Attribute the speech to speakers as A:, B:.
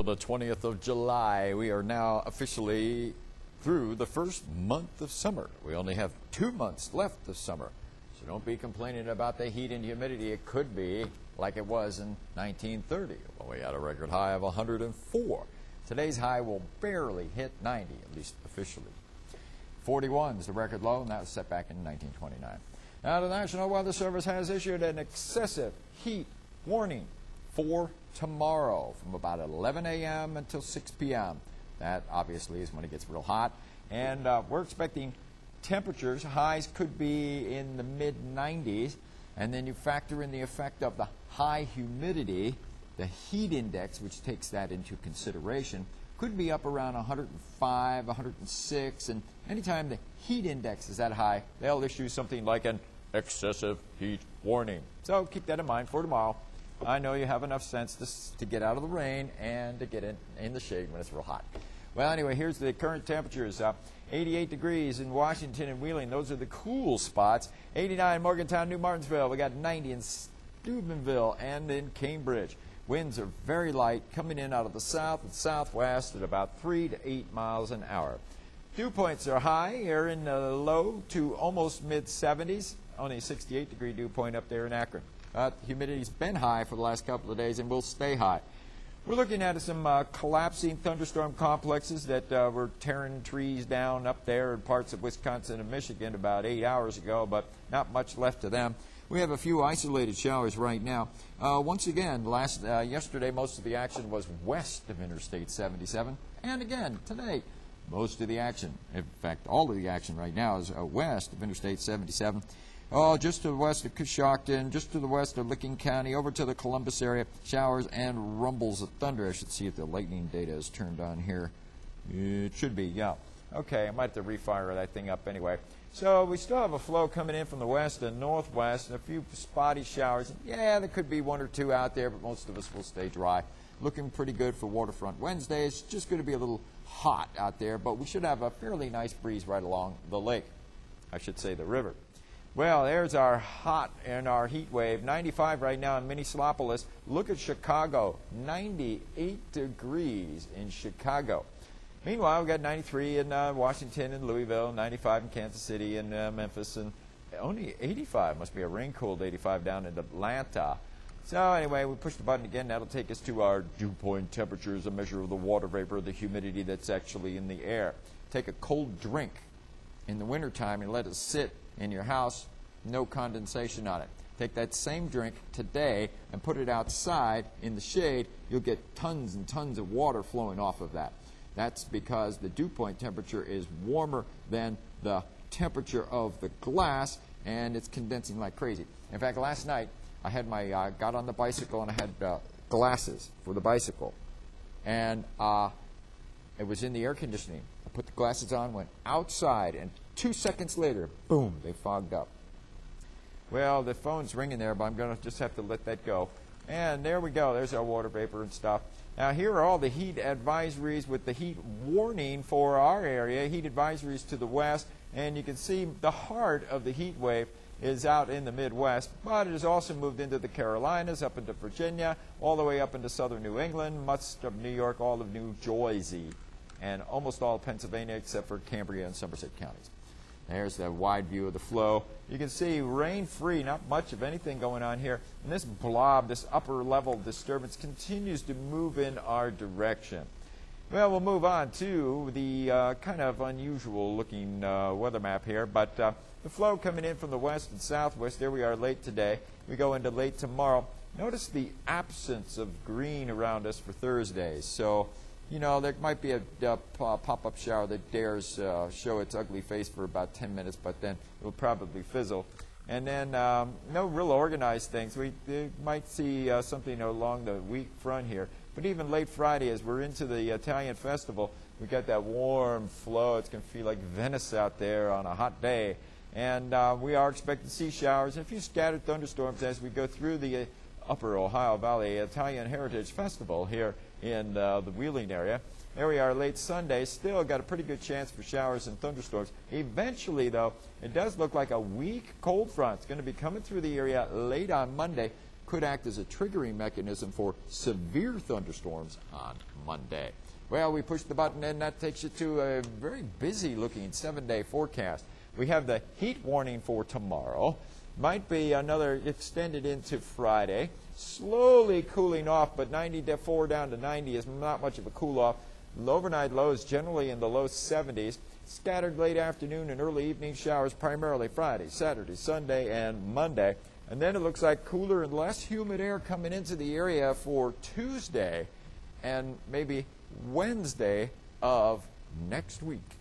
A: The 20th of July, we are now officially through the first month of summer. We only have 2 months left of summer, so don't be complaining about the heat and humidity. It could be like it was in 1930 when we had a record high of 104. Today's high will barely hit 90, at least officially. 41 is the record low, and that was set back in 1929. Now, the National Weather Service has issued an excessive heat warning for tomorrow from about 11 a.m. until 6 p.m. That obviously is when it gets real hot. And we're expecting temperatures, highs could be in the mid-90s. And then you factor in the effect of the high humidity, the heat index, which takes that into consideration, could be up around 105, 106. And anytime the heat index is that high, they'll issue something like an excessive heat warning. So keep that in mind for tomorrow. I know you have enough sense to get out of the rain and to get in the shade when it's real hot. Well, anyway, here's the current temperatures. 88 degrees in Washington and Wheeling. Those are the cool spots. 89 Morgantown, New Martinsville. We got 90 in Steubenville and in Cambridge. Winds are very light, coming in out of the south and southwest at about 3 to 8 miles an hour. Dew points are high here in the low to almost mid-70s. Only a 68-degree dew point up there in Akron. Humidity's been high for the last couple of days and will stay high. We're looking at some collapsing thunderstorm complexes that were tearing trees down up there in parts of Wisconsin and Michigan about 8 hours ago, but not much left of them. We have a few isolated showers right now. Once again, yesterday most of the action was west of Interstate 77, and again today most of the action, in fact all of the action right now is west of Interstate 77. Oh, just to the west of Coshocton, just to the west of Licking County, over to the Columbus area, showers and rumbles of thunder. I should see if the lightning data is turned on here. It should be, yeah. Okay, I might have to refire that thing up anyway. So we still have a flow coming in from the west and northwest, and a few spotty showers. Yeah, there could be one or two out there, but most of us will stay dry. Looking pretty good for Waterfront Wednesday. It's just going to be a little hot out there, but we should have a fairly nice breeze right along the lake. I should say the river. Well, there's our hot and our heat wave. 95 right now in Minneapolis. Look at Chicago. 98 degrees in Chicago. Meanwhile, we've got 93 in Washington and Louisville, 95 in Kansas City and Memphis, and only 85. Must be a rain-cooled 85 down in Atlanta. So anyway, we push the button again. That'll take us to our dew point temperatures, a measure of the water vapor, the humidity that's actually in the air. Take a cold drink in the wintertime and let it sit in your house, no condensation on it. Take that same drink today and put it outside in the shade. You'll get tons and tons of water flowing off of that. That's because the dew point temperature is warmer than the temperature of the glass, and it's condensing like crazy. In fact, last night I had got on the bicycle and I had glasses for the bicycle, and it was in the air conditioning. I put the glasses on, went outside, and 2 seconds later, boom, they fogged up. Well, the phone's ringing there, but I'm going to just have to let that go. And there we go. There's our water vapor and stuff. Now, here are all the heat advisories with the heat warning for our area, heat advisories to the west. And you can see the heart of the heat wave is out in the Midwest, but it has also moved into the Carolinas, up into Virginia, all the way up into southern New England, much of New York, all of New Jersey, and almost all of Pennsylvania except for Cambria and Somerset counties. There's the wide view of the flow. You can see rain-free, not much of anything going on here. And this blob, this upper-level disturbance, continues to move in our direction. Well, we'll move on to the kind of unusual-looking weather map here. But the flow coming in from the west and southwest, there we are late today. We go into late tomorrow. Notice the absence of green around us for Thursday. So, you know, there might be a pop-up shower that dares show its ugly face for about 10 minutes, but then it will probably fizzle. And then no real organized things. We might see something along the week front here. But even late Friday, as we're into the Italian festival, we got that warm flow. It's going to feel like Venice out there on a hot day. And we are expecting to see showers and a few scattered thunderstorms as we go through the Upper Ohio Valley Italian Heritage Festival here in the Wheeling area. There we are late Sunday. Still got a pretty good chance for showers and thunderstorms. Eventually, though, it does look like a weak cold front is going to be coming through the area late on Monday. could act as a triggering mechanism for severe thunderstorms on Monday. Well, we push the button, and that takes you to a very busy-looking 7-day forecast. We have the heat warning for tomorrow. Might be another extended into Friday. Slowly cooling off, but 94 down to 90 is not much of a cool-off. Overnight lows generally in the low 70s. Scattered late afternoon and early evening showers primarily Friday, Saturday, Sunday, and Monday. And then it looks like cooler and less humid air coming into the area for Tuesday and maybe Wednesday of next week.